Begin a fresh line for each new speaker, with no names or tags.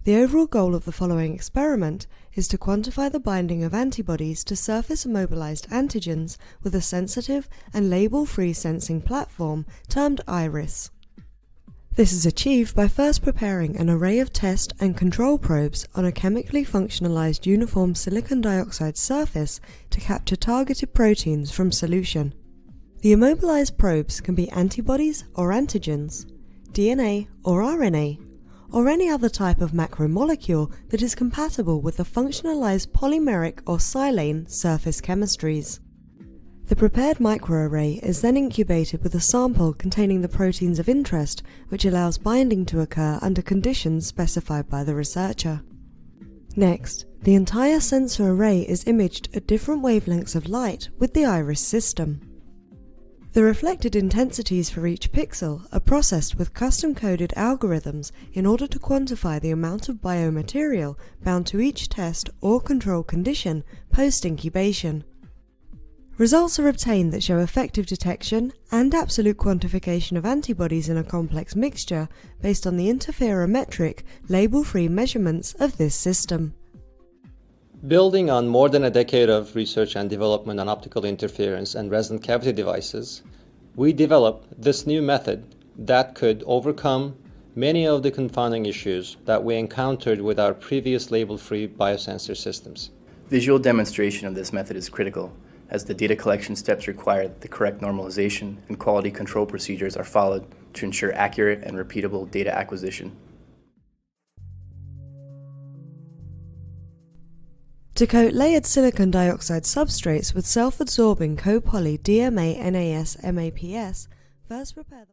The overall goal of the following experiment is to quantify the binding of antibodies to surface immobilized antigens with a sensitive and label-free sensing platform termed IRIS. This is achieved by first preparing an array of test and control probes on a chemically functionalized uniform silicon dioxide surface to capture targeted proteins from solution. The immobilized probes can be antibodies or antigens, DNA or RNA, or any other type of macromolecule that is compatible with the functionalized polymeric or silane surface chemistries. The prepared microarray is then incubated with a sample containing the proteins of interest, which allows binding to occur under conditions specified by the researcher. Next, the entire sensor array is imaged at different wavelengths of light with the IRIS system. The reflected intensities for each pixel are processed with custom-coded algorithms in order to quantify the amount of biomaterial bound to each test or control condition post-incubation. Results are obtained that show effective detection and absolute quantification of antibodies in a complex mixture based on the interferometric, label-free measurements of this system.
Building on more than a decade of research and development on optical interference and resonant cavity devices, we developed this new method that could overcome many of the confounding issues that we encountered with our previous label-free biosensor systems.
Visual demonstration of this method is critical, as the data collection steps require that the correct normalization and quality control procedures are followed to ensure accurate and repeatable data acquisition.
To coat layered silicon dioxide substrates with self-absorbing copoly DMA NAS MAPS, first prepare the